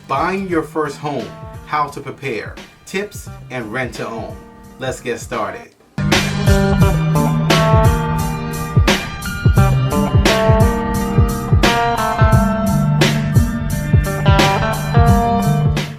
Buying your first home, how to prepare, tips, and rent to own. Let's get started.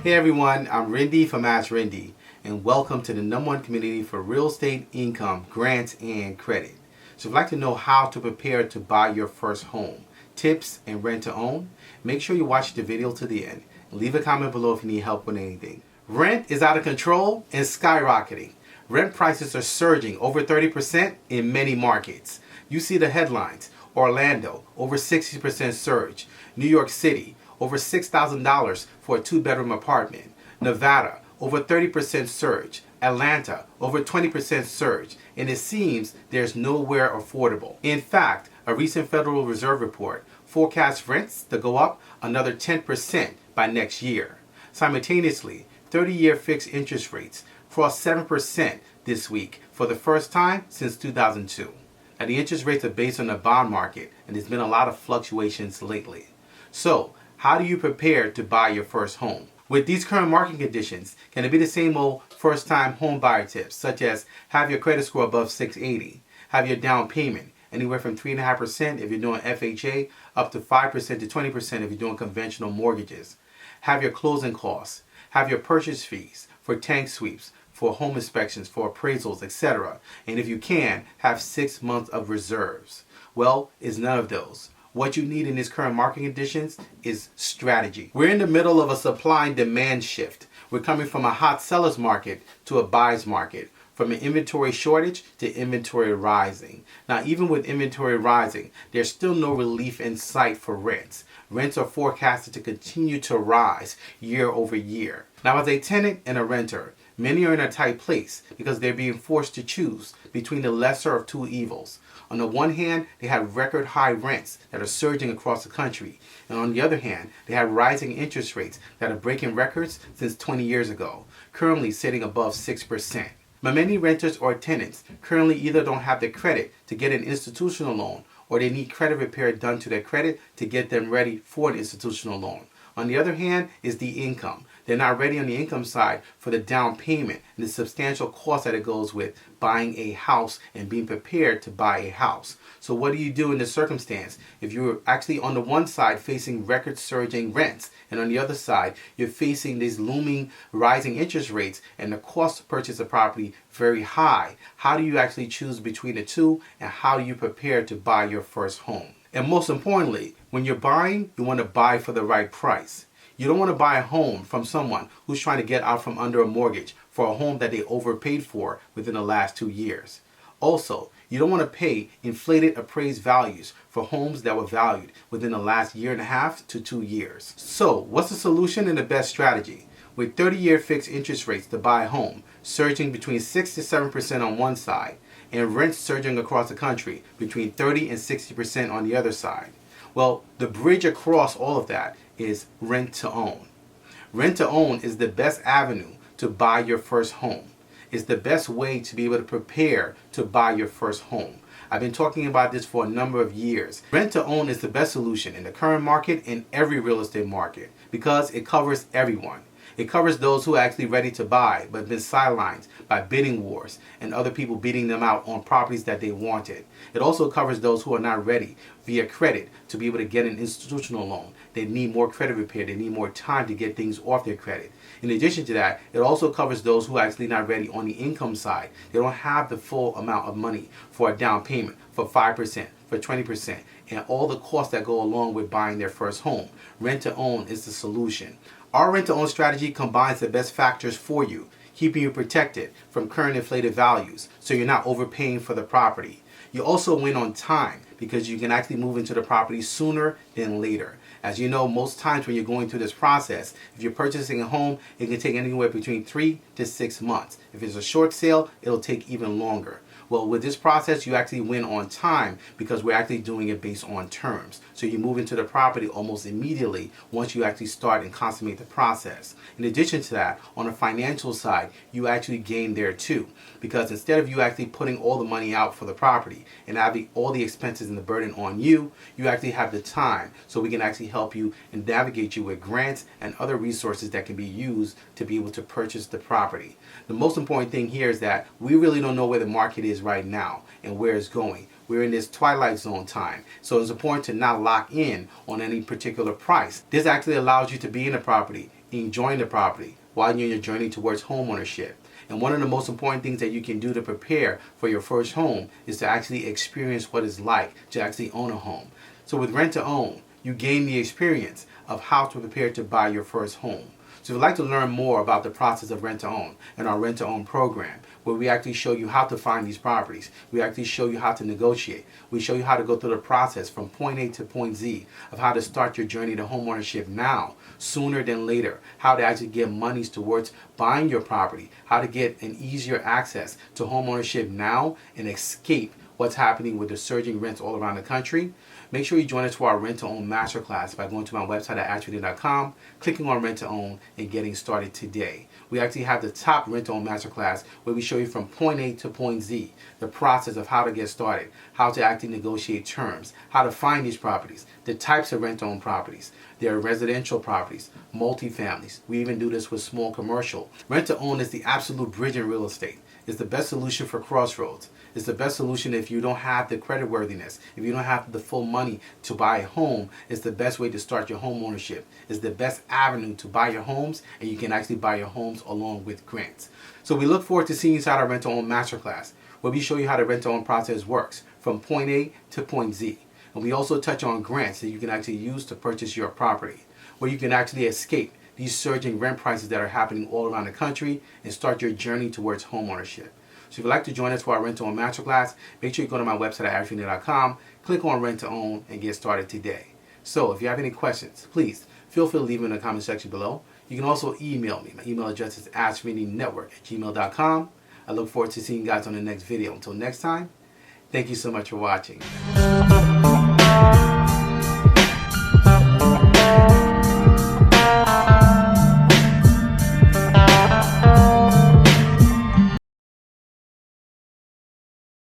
Hey everyone, I'm Rinde from AskRinde, and welcome to the #1 community for real estate, income, grants, and credit. So if you'd like to know how to prepare to buy your first home, tips, and rent to own, make sure you watch the video to the end. Leave a comment below if you need help with anything. Rent is out of control and skyrocketing. Rent prices are surging over 30% in many markets. You see the headlines: Orlando, over 60% surge. New York City, over $6,000 for a 2-bedroom apartment. Nevada, over 30% surge. Atlanta, over 20% surge. And it seems there's nowhere affordable. In fact, a recent Federal Reserve report forecasts rents to go up another 10% by next year. Simultaneously, 30-year fixed interest rates crossed 7% this week for the first time since 2002. Now, the interest rates are based on the bond market, and there's been a lot of fluctuations lately. So, how do you prepare to buy your first home? With these current market conditions, can it be the same old first-time home buyer tips, such as have your credit score above 680, have your down payment anywhere from 3.5% if you're doing FHA, up to 5% to 20% if you're doing conventional mortgages, have your closing costs, have your purchase fees for tank sweeps, for home inspections, for appraisals, etc. And if you can, have 6 months of reserves. Well, it's none of those. What you need in these current market conditions is strategy. We're in the middle of a supply and demand shift. We're coming from a hot seller's market to a buyer's market, from an inventory shortage to inventory rising. Now, even with inventory rising, there's still no relief in sight for rents. Rents are forecasted to continue to rise year over year. Now, as a tenant and a renter, many are in a tight place because they're being forced to choose between the lesser of two evils. On the one hand, they have record high rents that are surging across the country. And on the other hand, they have rising interest rates that are breaking records since 20 years ago, currently sitting above 6%. But many renters or tenants currently either don't have the credit to get an institutional loan, or they need credit repair done to their credit to get them ready for an institutional loan. On the other hand is the income. They're not ready on the income side for the down payment and the substantial cost that it goes with buying a house and being prepared to buy a house. So what do you do in this circumstance? If you're actually on the one side facing record surging rents, and on the other side you're facing these looming rising interest rates and the cost to purchase a property very high, how do you actually choose between the two, and how do you prepare to buy your first home? And most importantly, when you're buying, you want to buy for the right price. You don't want to buy a home from someone who's trying to get out from under a mortgage for a home that they overpaid for within the last 2 years. Also, you don't want to pay inflated appraised values for homes that were valued within the last 1.5 to 2 years. So, what's the solution and the best strategy? With 30-year fixed interest rates to buy a home surging between 6 to 7% on one side, and rents surging across the country between 30 and 60% on the other side. Well, the bridge across all of that is rent to own. Rent to own is the best avenue to buy your first home. It's the best way to be able to prepare to buy your first home. I've been talking about this for a number of years. Rent to own is the best solution in the current market and every real estate market because it covers everyone. It covers those who are actually ready to buy but have been sidelined by bidding wars and other people beating them out on properties that they wanted. It also covers those who are not ready via credit to be able to get an institutional loan. They need more credit repair. They need more time to get things off their credit. In addition to that, it also covers those who are actually not ready on the income side. They don't have the full amount of money for a down payment, for 5%, for 20%, and all the costs that go along with buying their first home. Rent to own is the solution. Our rent to own strategy combines the best factors for you, keeping you protected from current inflated values so you're not overpaying for the property. You also win on time because you can actually move into the property sooner than later. As you know, most times when you're going through this process, if you're purchasing a home, it can take anywhere between 3 to 6 months. If it's a short sale, it'll take even longer. Well, with this process, you actually win on time because we're actually doing it based on terms. So you move into the property almost immediately once you actually start and consummate the process. In addition to that, on the financial side, you actually gain there too, because instead of you actually putting all the money out for the property and having all the expenses and the burden on you, you actually have the time. So we can actually help you and navigate you with grants and other resources that can be used to be able to purchase the property. The most important thing here is that we really don't know where the market is right now and where it's going. We're in this twilight zone time. So it's important to not lock in on any particular price. This actually allows you to be in the property, enjoying the property while you're on your journey towards home ownership. And one of the most important things that you can do to prepare for your first home is to actually experience what it's like to actually own a home. So with rent to own, you gain the experience of how to prepare to buy your first home. So if you'd like to learn more about the process of rent to own and our rent to own program, where we actually show you how to find these properties, we actually show you how to negotiate, we show you how to go through the process from point A to point Z of how to start your journey to home ownership now, sooner than later, how to actually get monies towards buying your property, how to get an easier access to home ownership now and escape what's happening with the surging rents all around the country. Make sure you join us for our Rent to Own Masterclass by going to my website at AskRinde.com, clicking on Rent to Own, and getting started today. We actually have the top Rent to Own Masterclass where we show you from point A to point Z, the process of how to get started, how to actually negotiate terms, how to find these properties, the types of rent to own properties. There are residential properties, multifamilies. We even do this with small commercial. Rent to own is the absolute bridge in real estate. It's the best solution for crossroads. It's the best solution if you don't have the credit worthiness, if you don't have the full money to buy a home. It's the best way to start your home ownership. It's the best avenue to buy your homes, and you can actually buy your homes along with grants. So we look forward to seeing you inside our Rent to Own Masterclass, where we show you how the rent to own process works from point A to point Z. And we also touch on grants that you can actually use to purchase your property, where you can actually escape these surging rent prices that are happening all around the country and start your journey towards home ownership. So if you'd like to join us for our Rent to Own Masterclass, make sure you go to my website at AskRinde.com, click on Rent to Own, and get started today. So if you have any questions, please feel free to leave them in the comment section below. You can also email me. My email address is AskRindenetwork@gmail.com. I look forward to seeing you guys on the next video. Until next time, thank you so much for watching.